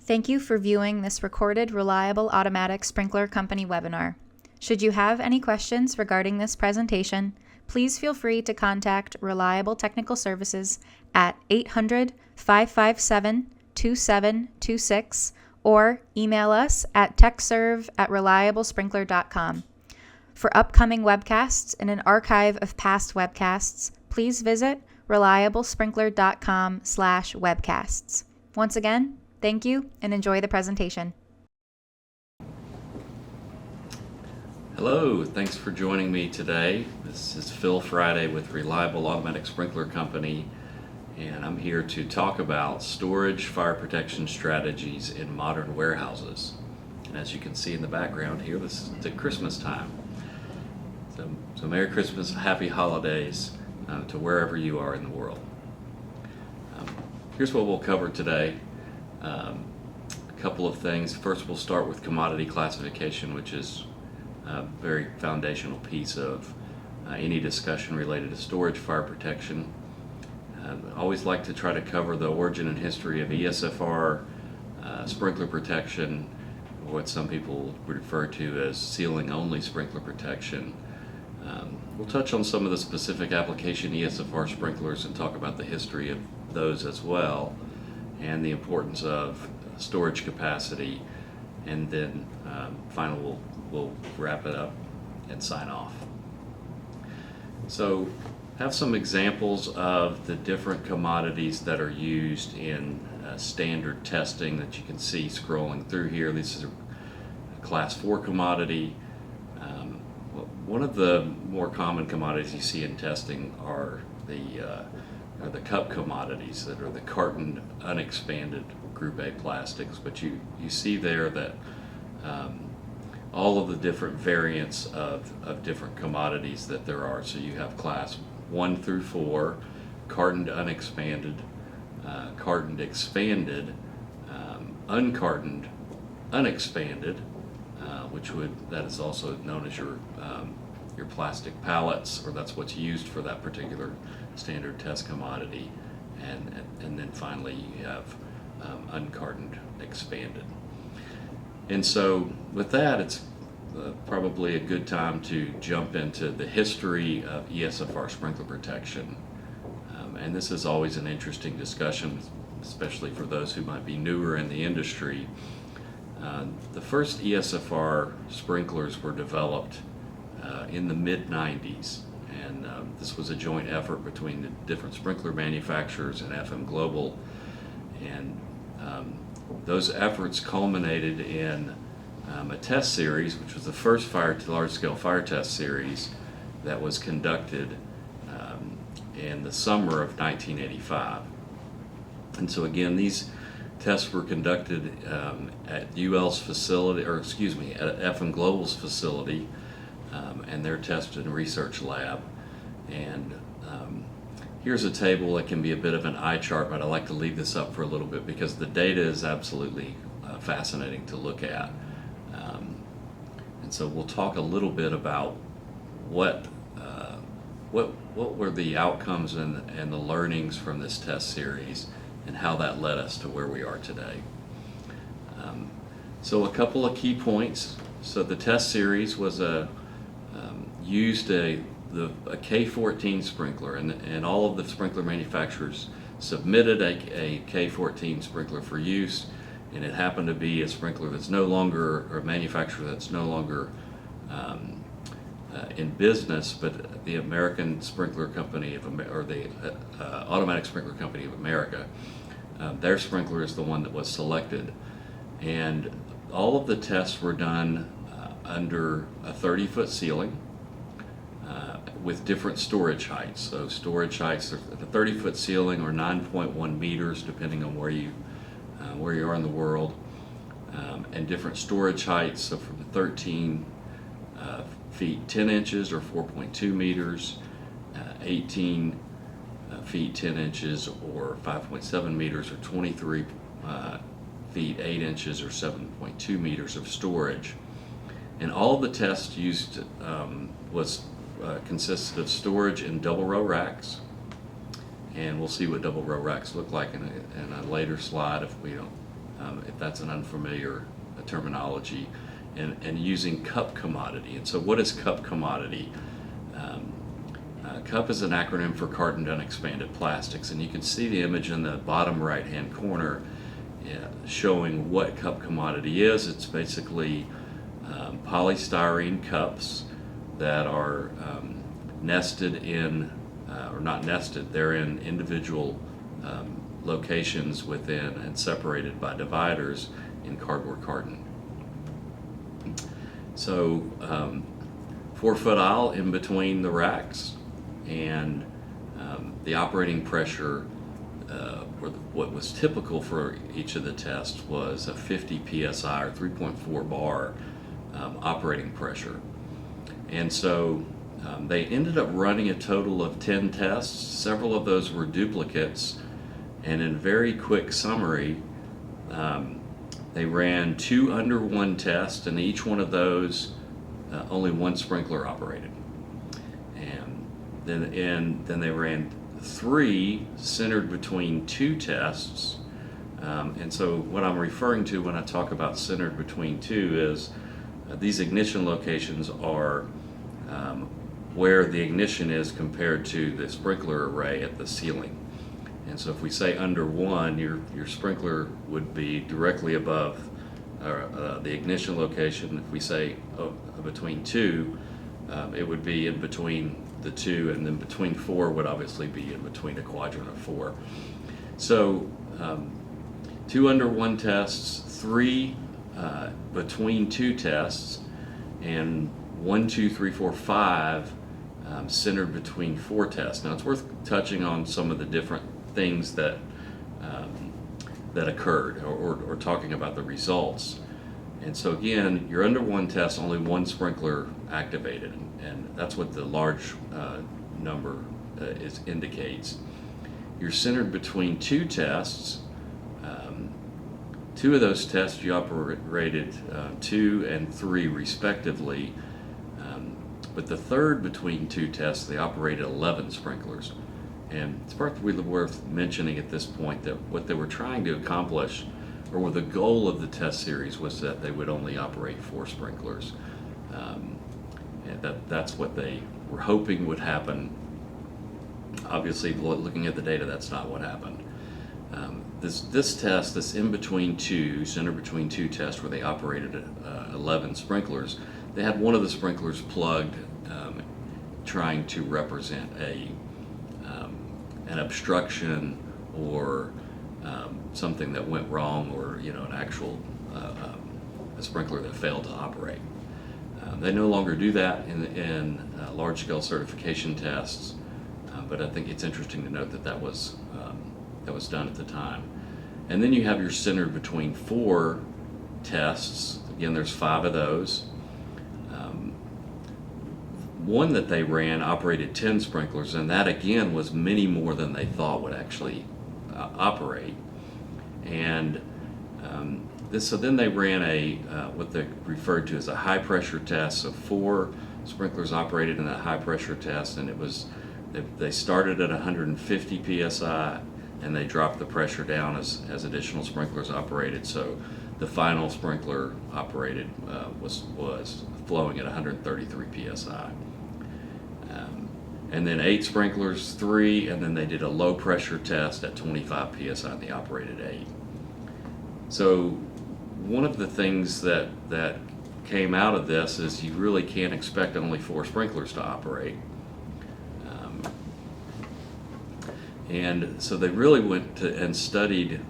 Thank you for viewing this recorded Reliable Automatic Sprinkler Company webinar. Should you have any questions regarding this presentation, please feel free to contact Reliable Technical Services at 800-557-2726 or email us at techserve@reliablesprinkler.com. For upcoming webcasts and an archive of past webcasts, please visit reliablesprinkler.com/webcasts. Once again, thank you and enjoy the presentation. Hello, thanks for joining me today. This is Phil Friday with Reliable Automatic Sprinkler Company, and I'm here to talk about storage fire protection strategies in modern warehouses. And as you can see in the background here, this is at Christmas time. So Merry Christmas, Happy Holidays to wherever you are in the world. Here's what we'll cover today. A couple of things. First, we'll start with commodity classification, which is a very foundational piece of any discussion related to storage fire protection. I always like to try to cover the origin and history of ESFR, sprinkler protection, or what some people refer to as ceiling-only sprinkler protection. We'll touch on some of the specific application ESFR sprinklers and talk about the history of those as well, and the importance of storage capacity, and then finally we'll wrap it up and sign off. So have some examples of the different commodities that are used in standard testing that you can see scrolling through here. This is a class 4 commodity. One of the more common commodities you see in testing are the cup commodities that are the cartoned unexpanded group A plastics, but you see there that all of the different variants of different commodities that there are. So you have class 1 through 4, cartoned unexpanded, cartoned expanded, uncartoned unexpanded, that is also known as your plastic pallets, or that's what's used for that particular standard test commodity, and then finally you have uncartoned expanded. And so with that, it's probably a good time to jump into the history of ESFR sprinkler protection. And this is always an interesting discussion, especially for those who might be newer in the industry. The first ESFR sprinklers were developed in the mid-90s, and this was a joint effort between the different sprinkler manufacturers and FM Global, and those efforts culminated in a test series, which was the first large-scale fire test series that was conducted in the summer of 1985. And so again, these tests were conducted at UL's facility, at FM Global's facility, and their test and research lab. And here's a table that can be a bit of an eye chart, but I like to leave this up for a little bit because the data is absolutely fascinating to look at. And so we'll talk a little bit about what were the outcomes and the learnings from this test series, and how that led us to where we are today. So a couple of key points. So the test series was used a K14 sprinkler, and all of the sprinkler manufacturers submitted a K14 sprinkler for use, and it happened to be a sprinkler that's no longer, or a manufacturer that's no longer in business, but the American Sprinkler Company or the Automatic Sprinkler Company of America. Their sprinkler is the one that was selected, and all of the tests were done under a 30-foot ceiling with different storage heights. So storage heights at the 30-foot ceiling or 9.1 meters, depending on where you are in the world, and different storage heights. So from 13 feet 10 inches or 4.2 meters, 18 feet 10 inches or 5.7 meters, or 23 feet 8 inches or 7.2 meters of storage. And all of the tests used consisted of storage in double row racks, and we'll see what double row racks look like in a later slide if we don't if that's an unfamiliar terminology, and using cup commodity. And so what is cup commodity? CUP is an acronym for carton done expanded plastics, and you can see the image in the bottom right hand corner showing what cup commodity is. It's basically polystyrene cups that are nested in, or not nested, they're in individual locations within and separated by dividers in cardboard carton. So 4-foot aisle in between the racks, and the operating pressure, or what was typical for each of the tests, was a 50 psi or 3.4 bar operating pressure. And so they ended up running a total of 10 tests. Several of those were duplicates, and in very quick summary, they ran 2 under 1 tests, and each one of those only one sprinkler operated. And then they ran 3 centered between 2 tests. And so what I'm referring to when I talk about centered between 2 is these ignition locations are where the ignition is compared to the sprinkler array at the ceiling. And so if we say under 1, your sprinkler would be directly above the ignition location. If we say between 2, it would be in between the 2, and then between 4 would obviously be in between a quadrant of 4. So 2 under 1 tests, 3 between 2 tests, and 1, 2, 3, 4, 5 centered between 4 tests. Now it's worth touching on some of the different things that occurred, or talking about the results. And so again, your under 1 test, only 1 sprinkler activated, and that's what the large number indicates. You're centered between 2 tests. 2 of those tests you operated 2 and 3 respectively, but the third between 2 tests they operated 11 sprinklers. And it's probably worth mentioning at this point that what they were trying to accomplish, or what the goal of the test series, was that they would only operate 4 sprinklers. And that's what they were hoping would happen. Obviously, looking at the data, that's not what happened. This test, this in between 2, center between 2 test, where they operated 11 sprinklers, they had one of the sprinklers plugged, trying to represent an obstruction, or something that went wrong, or an actual a sprinkler that failed to operate. They no longer do that in large-scale certification tests, but I think it's interesting to note that that was done at the time. And then you have your centered between 4 tests. Again, there's 5 of those. One that they ran operated 10 sprinklers, and that again was many more than they thought would actually operate. And so then they ran what they referred to as a high pressure test. So 4 sprinklers operated in that high pressure test, and they started at 150 psi, and they dropped the pressure down as additional sprinklers operated. So the final sprinkler operated was flowing at 133 psi. And then 8 sprinklers, 3, and then they did a low pressure test at 25 psi, and they operated 8. So one of the things that came out of this is you really can't expect only 4 sprinklers to operate. And so they really went and studied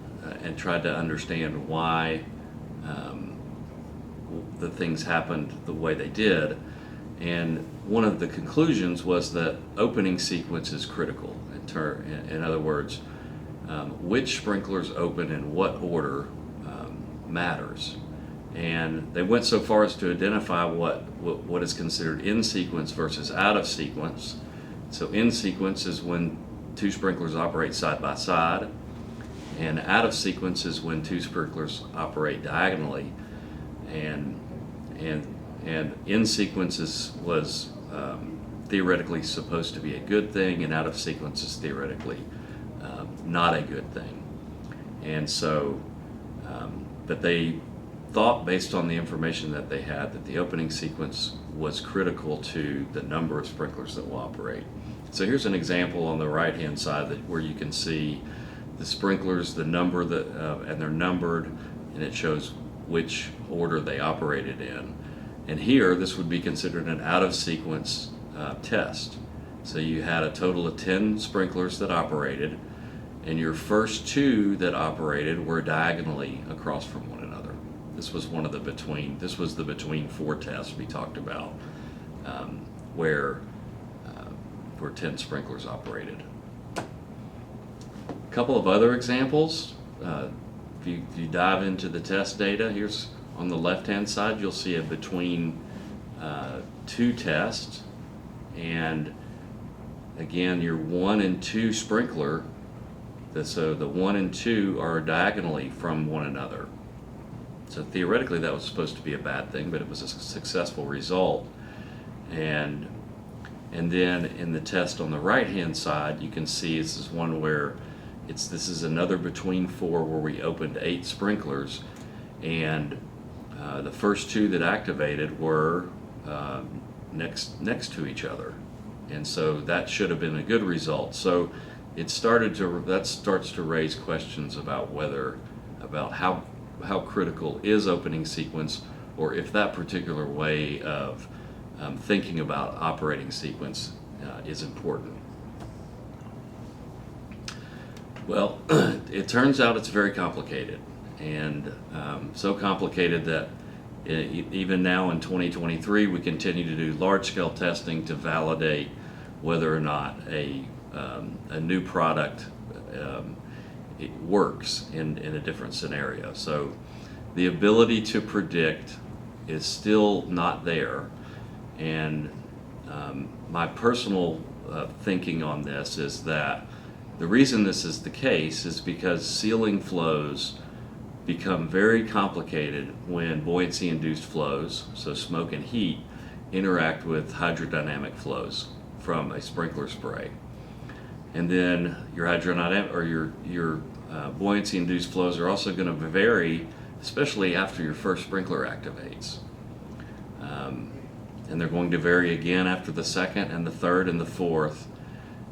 and tried to understand why the things happened the way they did. And one of the conclusions was that opening sequence is critical. In other words, which sprinklers open in what order matters. And they went so far as to identify what is considered in sequence versus out of sequence. So in sequence is when 2 sprinklers operate side by side, and out of sequence is when 2 sprinklers operate diagonally. And in sequence was theoretically supposed to be a good thing, and out of sequence is theoretically not a good thing. And so But they thought, based on the information that they had, that the opening sequence was critical to the number of sprinklers that will operate. So here's an example on the right-hand side where you can see the sprinklers, the number that, and they're numbered, and it shows which order they operated in. And here, this would be considered an out-of-sequence test. So you had a total of 10 sprinklers that operated, and your first 2 that operated were diagonally across from one another. This was the between 4 test we talked about, where 10 sprinklers operated. A couple of other examples. If you dive into the test data, here's on the left-hand side, you'll see a between 2 tests, and again, your 1 and 2 sprinkler. So the 1 and 2 are diagonally from one another. So theoretically, that was supposed to be a bad thing, but it was a successful result. And then in the test on the right-hand side, you can see this is one where this is another between 4 where we opened 8 sprinklers, and the first 2 that activated were next to each other, and so that should have been a good result. So that starts to raise questions about how critical is opening sequence, or if that particular way of thinking about operating sequence is important. Well, it turns out it's very complicated, and so complicated that even now in 2023 we continue to do large-scale testing to validate whether or not a new product it works in a different scenario. So the ability to predict is still not there, and my personal thinking on this is that the reason this is the case is because sealing flows become very complicated when buoyancy-induced flows, so smoke and heat, interact with hydrodynamic flows from a sprinkler spray. And then your hydrodynamic or your buoyancy-induced flows are also going to vary, especially after your first sprinkler activates. And they're going to vary again after the second and the third and the fourth.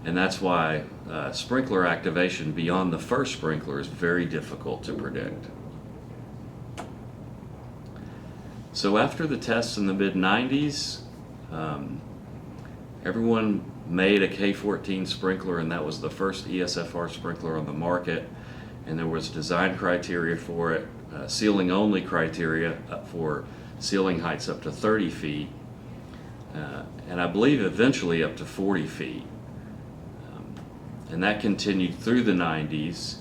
And that's why sprinkler activation beyond the first sprinkler is very difficult to predict. So after the tests in the mid-90s, everyone made a K14 sprinkler, and that was the first ESFR sprinkler on the market. And there was design criteria for it, sealing only criteria for sealing heights up to 30 feet, and I believe eventually up to 40 feet. And that continued through the 90s.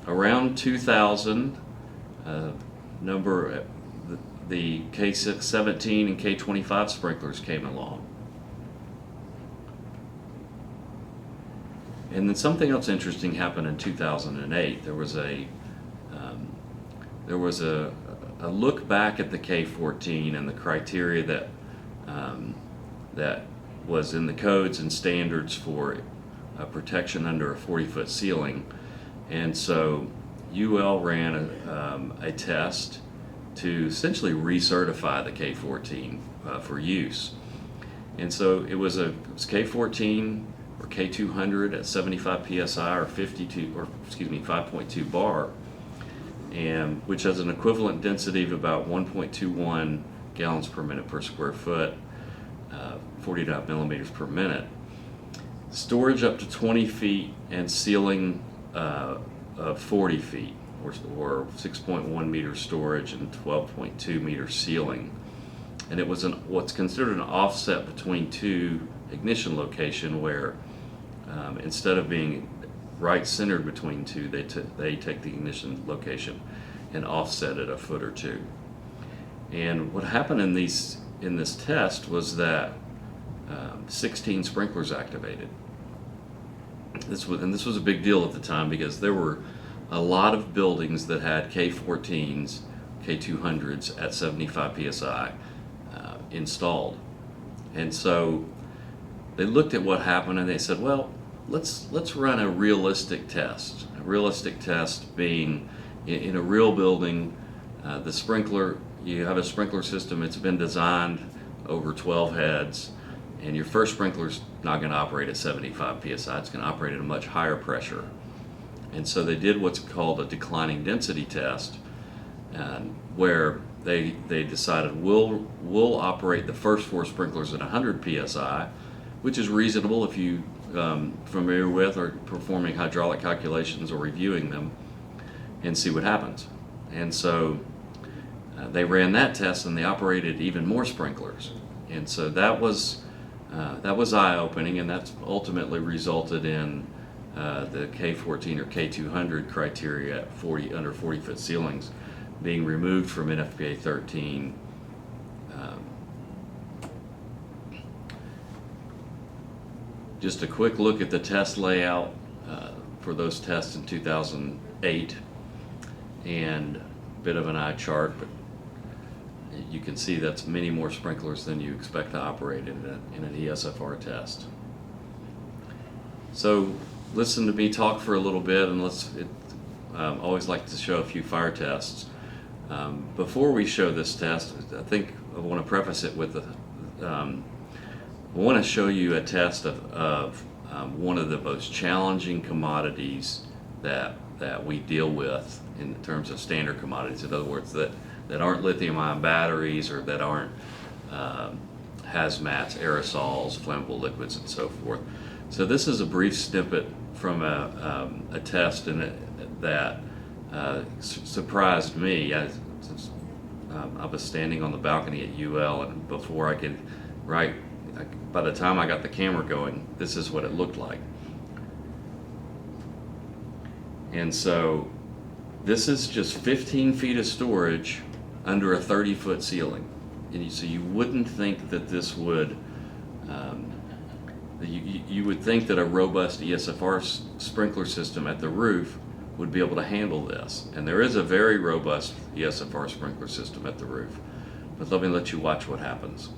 Around 2000, the K17 and K25 sprinklers came along. And then something else interesting happened in 2008. There was a look back at the K14 and the criteria that was in the codes and standards for protection under a 40-foot ceiling. And so UL ran a test to essentially recertify the K14 for use. And so it was K14 or K200 at 75 psi or 5.2 bar, and which has an equivalent density of about 1.21 gallons per minute per square foot, 49 millimeters per minute. Storage up to 20 feet and sealing of 40 feet, or 6.1 meter storage and 12.2 meter sealing. And it was what's considered an offset between 2 ignition location, where instead of being right centered between 2, they take the ignition location and offset it a foot or 2. And what happened in this test was that 16 sprinklers activated. This was a big deal at the time, because there were a lot of buildings that had K14s, K200s at 75 psi installed. And so they looked at what happened and they said, well, let's run a realistic test. A realistic test being in a real building, the sprinkler, you have a sprinkler system, it's been designed over 12 heads, and your first sprinkler's not going to operate at 75 psi, it's going to operate at a much higher pressure. And so they did what's called a declining density test, where they decided we'll operate the first 4 sprinklers at 100 psi, which is reasonable if you familiar with or performing hydraulic calculations or reviewing them, and see what happens. And so they ran that test, and they operated even more sprinklers. And so that was eye-opening, and that's ultimately resulted in the K14 or K200 criteria at under 40-foot ceilings being removed from NFPA 13. Just a quick look at the test layout for those tests in 2008, and a bit of an eye chart, but you can see that's many more sprinklers than you expect to operate in an ESFR test. So listen to me talk for a little bit, and always like to show a few fire tests. Before we show this test, I think I want to preface it with I want to show you a test of one of the most challenging commodities that we deal with in terms of standard commodities. In other words, that aren't lithium-ion batteries, or that aren't hazmats, aerosols, flammable liquids, and so forth. So this is a brief snippet from a test that surprised me. I was standing on the balcony at UL, and before I could by the time I got the camera going, this is what it looked like. And so this is just 15 feet of storage under a 30-foot ceiling. And so you wouldn't think that this would, you would think that a robust ESFR sprinkler system at the roof would be able to handle this. And there is a very robust ESFR sprinkler system at the roof. But let you watch what happens.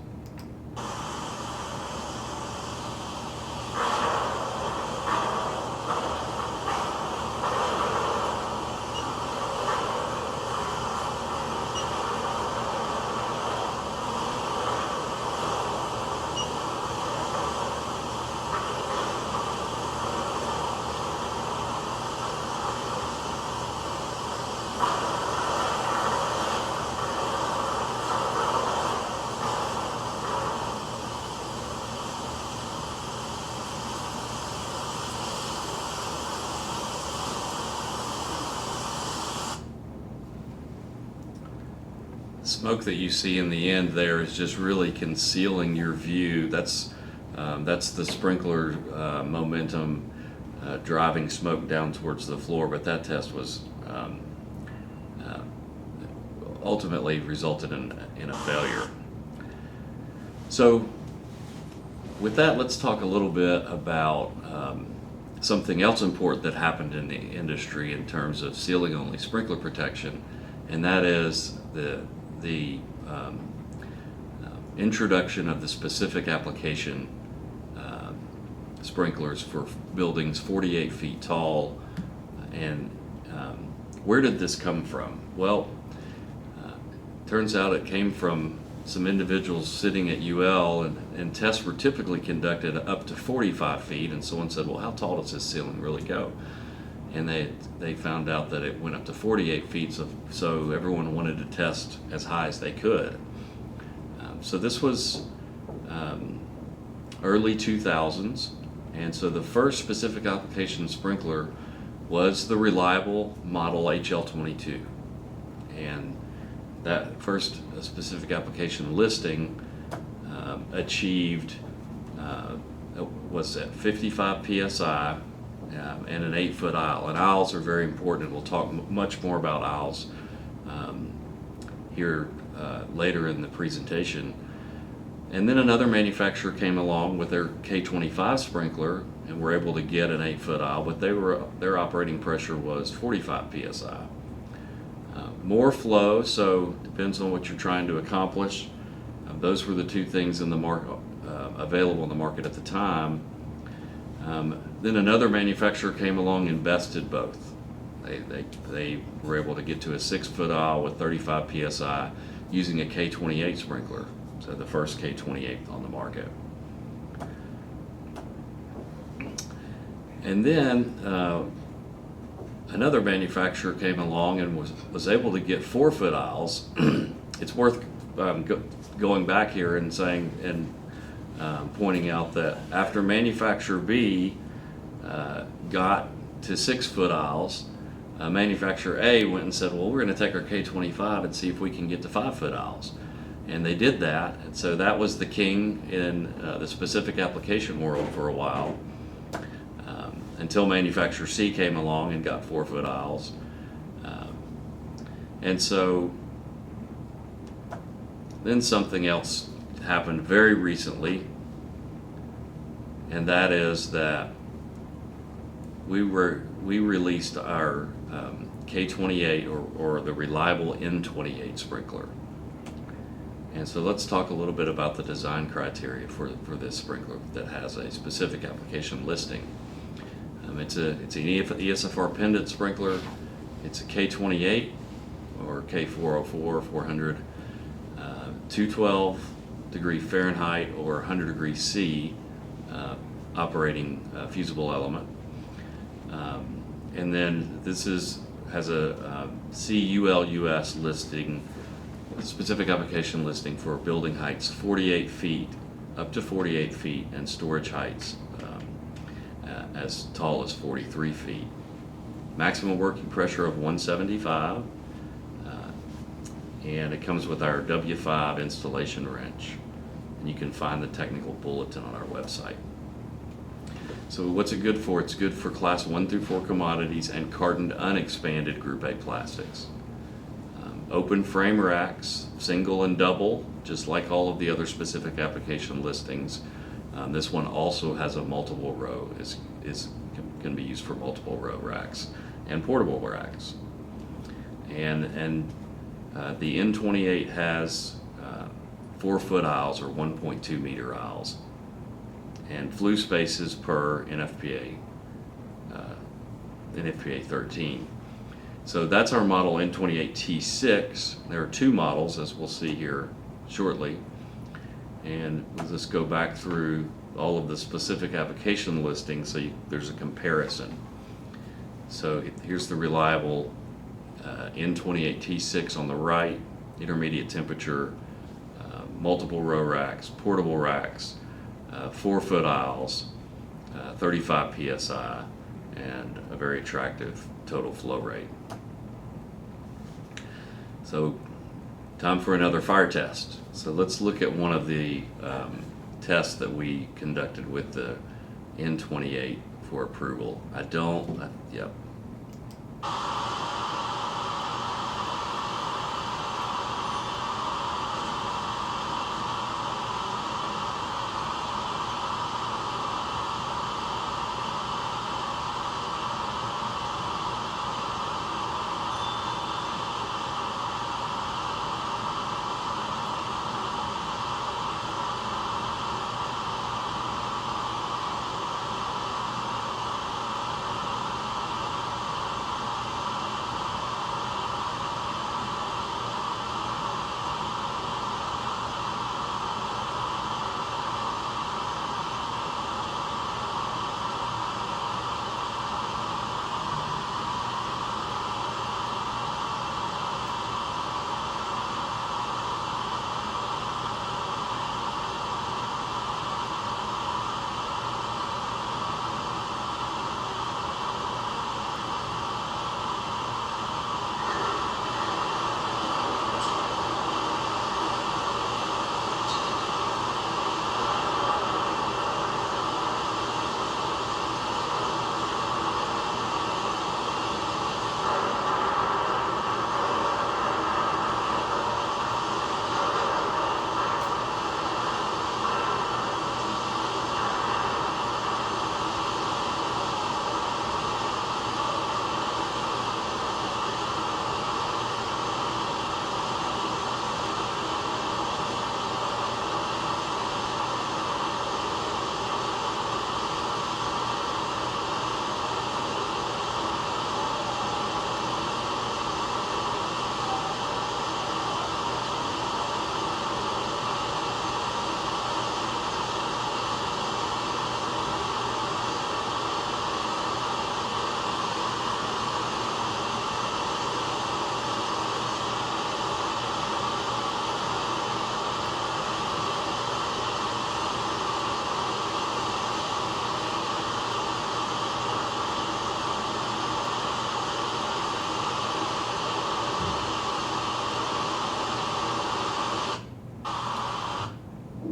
Smoke that you see in the end there is just really concealing your view. That's the sprinkler momentum driving smoke down towards the floor, but that test was ultimately resulted in a failure. So with that, let's talk a little bit about something else important that happened in the industry in terms of ceiling-only sprinkler protection, and that is the introduction of the specific application sprinklers for buildings 48 feet tall. And where did this come from? Well, turns out it came from some individuals sitting at UL, and tests were typically conducted up to 45 feet, and someone said, well, how tall does this ceiling really go? And they found out that it went up to 48 feet, so everyone wanted to test as high as they could. So this was early 2000s, and so the first specific application sprinkler was the Reliable Model HL22. And that first specific application listing achieved, was at 55 PSI, and an 8-foot aisle. And aisles are very important. We'll talk much more about aisles here later in the presentation. And then another manufacturer came along with their K25 sprinkler and were able to get an 8-foot aisle, but their operating pressure was 45 PSI. More flow, so depends on what you're trying to accomplish. Those were the two things in the market available in the market at the time. Then another manufacturer came along and bested both, They were able to get to a 6-foot aisle with 35 psi using a K28 sprinkler, so the first K28 on the market. And then another manufacturer came along and was able to get 4-foot aisles. It's worth going back here and saying and pointing out that after manufacturer B got to 6-foot aisles, manufacturer A went and said, well, we're going to take our K25 and see if we can get to 5-foot aisles. And they did that, and so that was the king in the specific application world for a while, until manufacturer C came along and got 4-foot aisles. And so then something else happened very recently, and that is that we released our K28 or the reliable N28 sprinkler. And so let's talk a little bit about the design criteria for this sprinkler that has a specific application listing. It's an ESFR pendant sprinkler. It's a K28 or K404, 400, 212 degree Fahrenheit or 100 degrees C operating fusible element. And then this has a CULUS listing, specific application listing for building heights 48 feet, up to 48 feet, and storage heights as tall as 43 feet. Maximum working pressure of 175, and it comes with our W5 installation wrench. And you can find the technical bulletin on our website. So what's it good for? It's good for class 1 through 4 commodities and cartoned unexpanded Group A plastics. Open frame racks, single and double, just like all of the other specific application listings. This one also has a multiple row, can be used for multiple row racks and portable racks. And the N28 has 4-foot aisles or 1.2 meter aisles, and flue spaces per NFPA 13. So that's our model N28T6. There are 2 models, as we'll see here shortly. And we'll just go back through all of the specific application listings so there's a comparison. So here's the reliable N28T6 on the right, intermediate temperature, multiple row racks, portable racks, 4-foot aisles, 35 psi, and a very attractive total flow rate. So time for another fire test. So let's look at one of the tests that we conducted with the N28 for approval. Yep.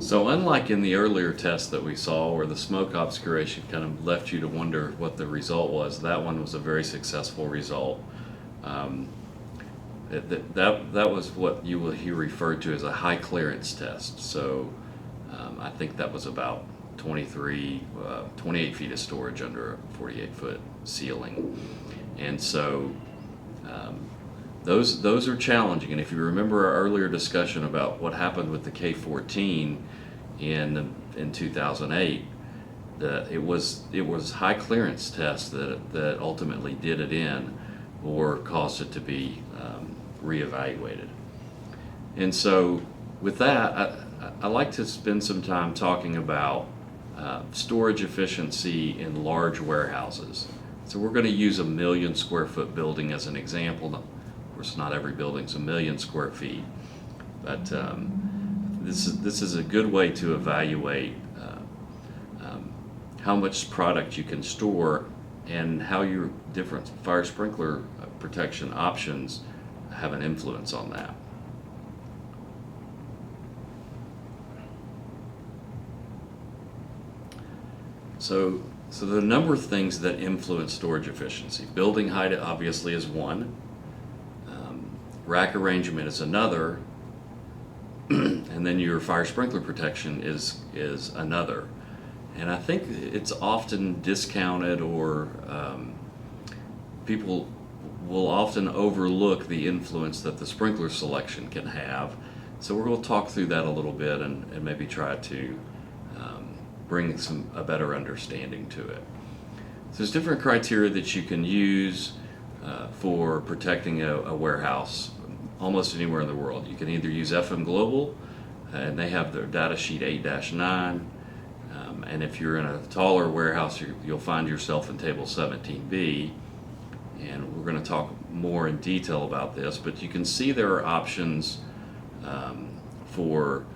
So unlike in the earlier test that we saw where the smoke obscuration kind of left you to wonder what the result was, that one was a very successful result. Um, that was what you will hear referred to as a high clearance test. So I think that was about 28 feet of storage under a 48-foot ceiling. And so those are challenging. And if you remember our earlier discussion about what happened with the K-14 in 2008, it was high clearance tests that ultimately did it in or caused it to be reevaluated. And so with that, I like to spend some time talking about storage efficiency in large warehouses. So we're going to use a 1 million square foot building as an example. Of course, not every building's 1 million square feet, but this is a good way to evaluate how much product you can store and how your different fire sprinkler protection options have an influence on that. So the number of things that influence storage efficiency. Building height obviously is one. Rack arrangement is another. And then your fire sprinkler protection is another. And I think it's often discounted, or people will often overlook the influence that the sprinkler selection can have. So we're going to talk through that a little bit and maybe try to bring a better understanding to it. So there's different criteria that you can use for protecting a warehouse almost anywhere in the world. You can either use FM Global, and they have their data sheet 8-9. And if you're in a taller warehouse, you'll find yourself in table 17B. And we're going to talk more in detail about this, but you can see there are options for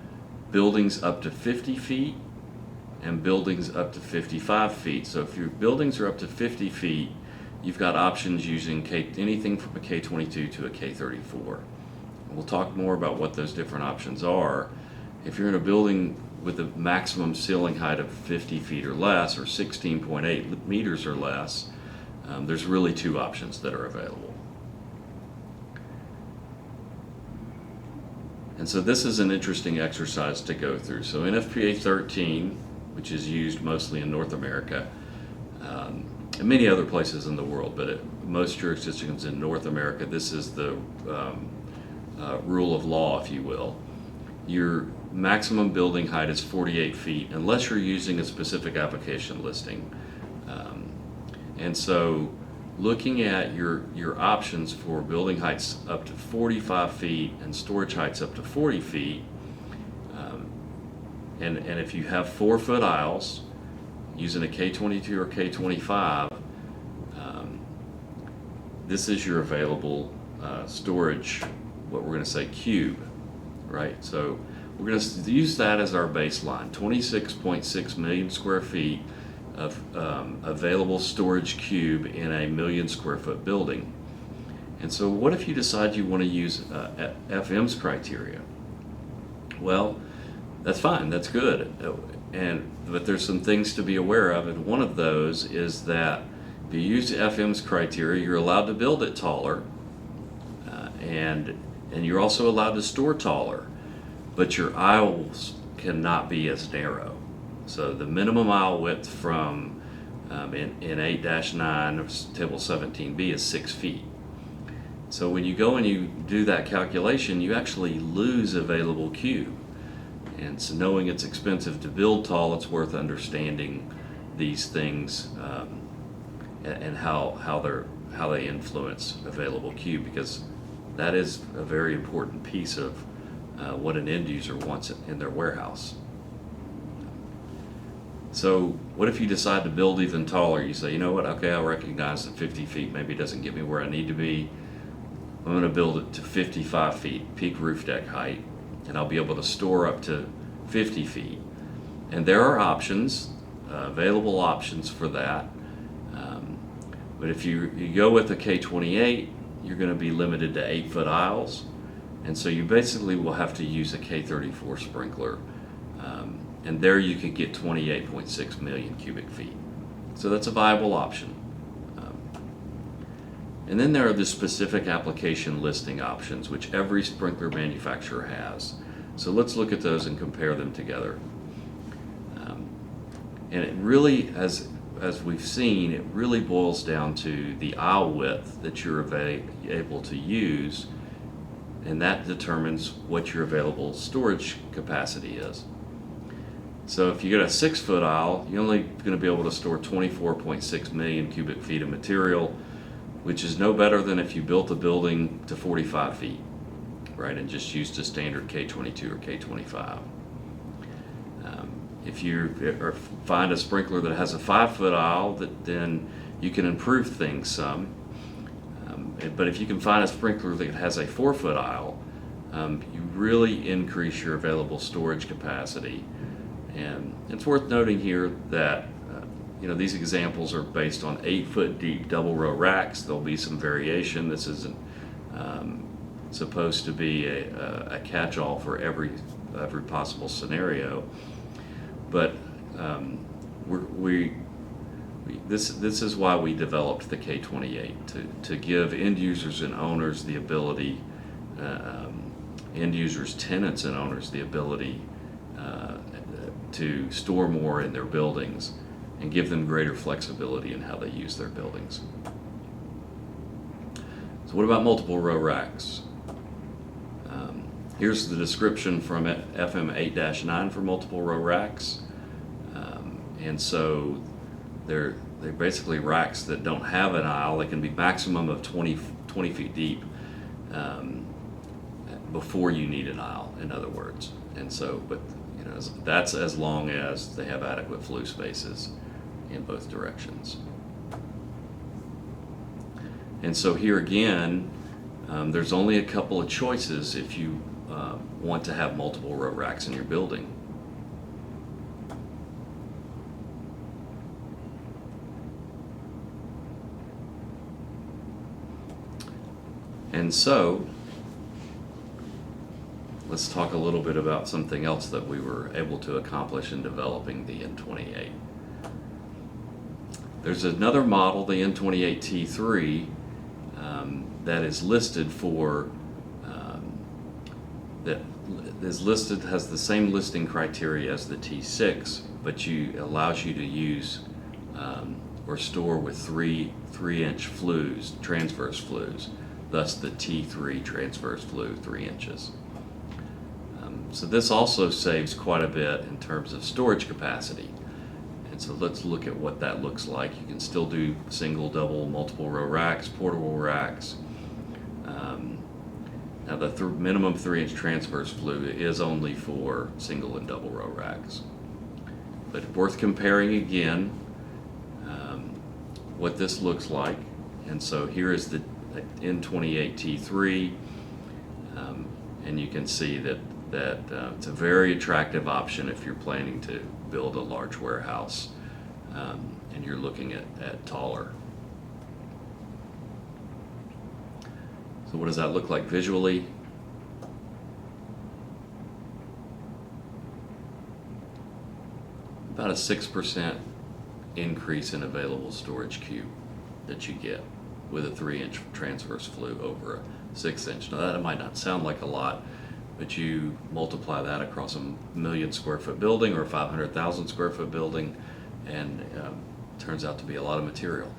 buildings up to 50 feet and buildings up to 55 feet. So if your buildings are up to 50 feet, you've got options using anything from a K22 to a K34. And we'll talk more about what those different options are. If you're in a building with a maximum ceiling height of 50 feet or less, or 16.8 meters or less, there's really two options that are available. And so this is an interesting exercise to go through. So NFPA 13, which is used mostly in North America, and many other places in the world, but most jurisdictions in North America, this is the rule of law, if you will. Your maximum building height is 48 feet unless you're using a specific application listing. And so looking at your options for building heights up to 45 feet and storage heights up to 40 feet, and if you have 4-foot aisles using a K22 or K25, this is your available storage, what we're going to say cube, right? So we're going to use that as our baseline, 26.6 million square feet of available storage cube in a 1 million square foot building. And so what if you decide you want to use FM's criteria? Well, that's fine, that's good. But there's some things to be aware of, and one of those is that if you use FM's criteria, you're allowed to build it taller, and you're also allowed to store taller, but your aisles cannot be as narrow. So the minimum aisle width from in 8-9 of table 17B is 6 feet. So when you go and you do that calculation, you actually lose available cube. And so knowing it's expensive to build tall, it's worth understanding these things and how they influence available cube, because that is a very important piece of what an end user wants in their warehouse. So what if you decide to build even taller? You say, you know what, okay, I recognize that 50 feet maybe doesn't get me where I need to be. I'm going to build it to 55 feet, peak roof deck height, and I'll be able to store up to 50 feet. And there are options, available options for that. But if you go with the K28, you're going to be limited to 8-foot aisles. And so you basically will have to use a K34 sprinkler And there you could get 28.6 million cubic feet. So that's a viable option. And then there are the specific application listing options, which every sprinkler manufacturer has. So let's look at those and compare them together. And it really, as we've seen, it really boils down to the aisle width that you're able to use, and that determines what your available storage capacity is. So if you get a 6-foot aisle, you're only going to be able to store 24.6 million cubic feet of material, which is no better than if you built a building to 45 feet, right, and just used a standard K22 or K25. If you find a sprinkler that has a 5-foot aisle, then you can improve things some. But if you can find a sprinkler that has a 4-foot aisle, you really increase your available storage capacity. And it's worth noting here that these examples are based on 8-foot deep double row racks. There'll be some variation. This isn't supposed to be a catch-all for every possible scenario. But this is why we developed the K28 to give end users and owners the ability, end users, tenants and owners the ability to store more in their buildings and give them greater flexibility in how they use their buildings. So what about multiple row racks? Here's the description from FM 8-9 for multiple row racks. And so they're basically racks that don't have an aisle. They can be maximum of 20 feet deep before you need an aisle, in other words. And so, but that's as long as they have adequate flue spaces in both directions. And so here again, there's only a couple of choices if you want to have multiple row racks in your building. And so, let's talk a little bit about something else that we were able to accomplish in developing the N28. There's another model, the N28T3, that is listed for, has the same listing criteria as the T6, but allows you to use or store with 3-inch flues, transverse flues, thus the T3 transverse flue, 3 inches. So this also saves quite a bit in terms of storage capacity. And so let's look at what that looks like. You can still do single, double, multiple row racks, portable racks. Now the minimum 3-inch transverse flue is only for single and double row racks. But worth comparing again what this looks like. And so here is the N28T3, and you can see that it's a very attractive option if you're planning to build a large warehouse and you're looking at taller. So what does that look like visually? About a 6% increase in available storage cube that you get with a 3-inch transverse flue over a 6-inch. Now that might not sound like a lot, but you multiply that across a 1,000,000 square foot building or a 500,000 square foot building, and it turns out to be a lot of material.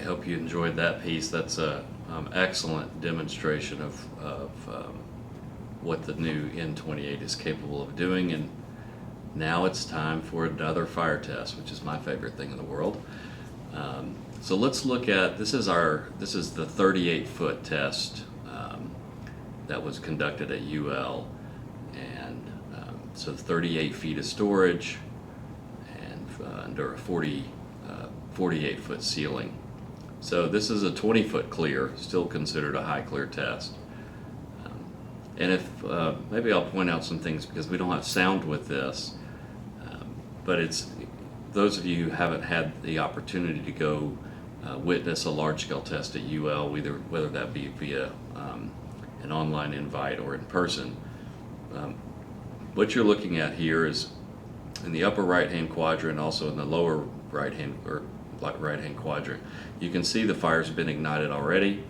hope you enjoyed that piece. That's a excellent demonstration of what the new N28 is capable of doing. And now it's time for another fire test, which is my favorite thing in the world. So let's look at, this is the 38-foot test that was conducted at UL. And so 38 feet of storage and under a 48-foot ceiling. So this is a 20-foot clear, still considered a high clear test. And if maybe I'll point out some things because we don't have sound with this, but it's those of you who haven't had the opportunity to go witness a large-scale test at UL, whether that be via an online invite or in person. What you're looking at here is in the upper right-hand quadrant, also in the lower right-hand quadrant, you can see the fire's been ignited already.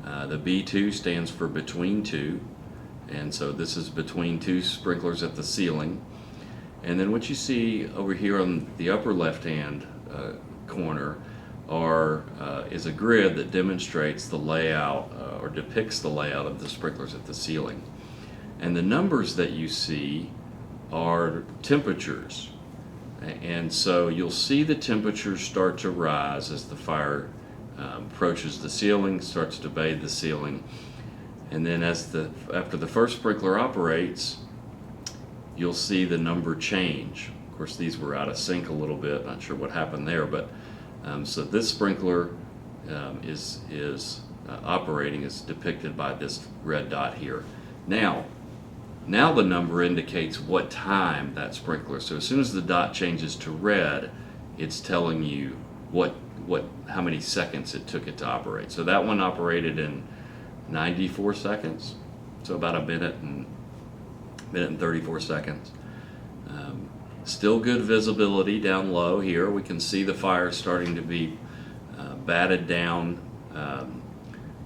The B2 stands for between two, and so this is between two sprinklers at the ceiling. And then what you see over here on the upper left-hand corner is a grid that demonstrates the layout or depicts the layout of the sprinklers at the ceiling. And the numbers that you see are temperatures. And so you'll see the temperatures start to rise as the fire approaches the ceiling, starts to bathe the ceiling. And then after the first sprinkler operates, you'll see the number change. Of course, these were out of sync a little bit, not sure what happened there, but so this sprinkler is operating as depicted by this red dot here. Now the number indicates what time that sprinkler, so as soon as the dot changes to red, it's telling you how many seconds it took it to operate. So that one operated in 94 seconds, so about a minute and 34 seconds. Still good visibility down low here. We can see the fire starting to be batted down,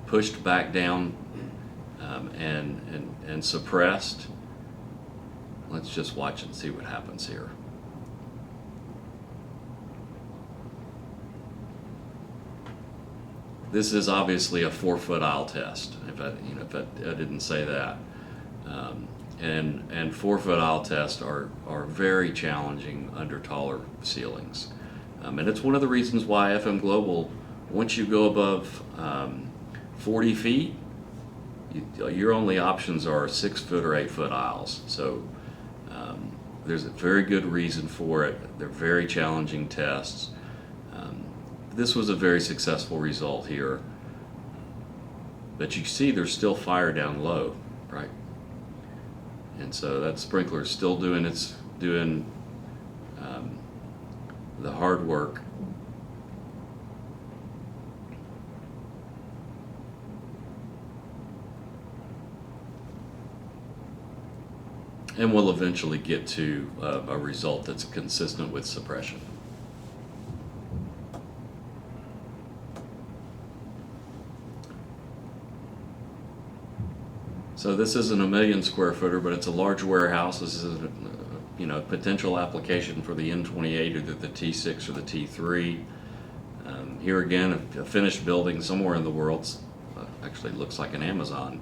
pushed back down, and suppressed. Let's just watch and see what happens here. This is obviously a 4-foot aisle test, if I didn't say that. And 4-foot aisle tests are very challenging under taller ceilings. And it's one of the reasons why FM Global, once you go above 40 feet, your only options are 6-foot or 8-foot aisles. So there's a very good reason for it. They're very challenging tests. This was a very successful result here. But you see there's still fire down low, right? And so that sprinkler is still doing the hard work. And we'll eventually get to a result that's consistent with suppression. So this isn't a 1,000,000 square footer, but it's a large warehouse. This is a potential application for the N28, either the T6 or the T3. Here again, a finished building somewhere in the world. Actually looks like an Amazon.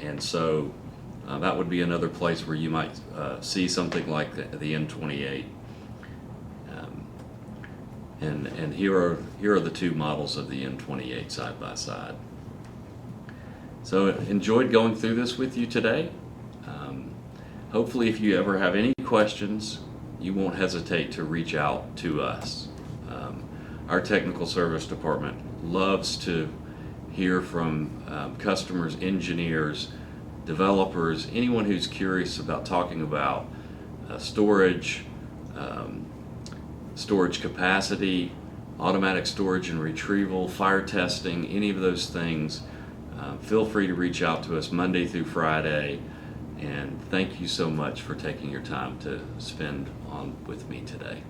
And so that would be another place where you might see something like the N28. And here are the two models of the N28 side by side. So enjoyed going through this with you today. Hopefully if you ever have any questions, you won't hesitate to reach out to us. Our technical service department loves to hear from customers, engineers, developers, anyone who's curious about talking about storage, storage capacity, automatic storage and retrieval, fire testing, any of those things. Feel free to reach out to us Monday through Friday, and thank you so much for taking your time to spend on with me today.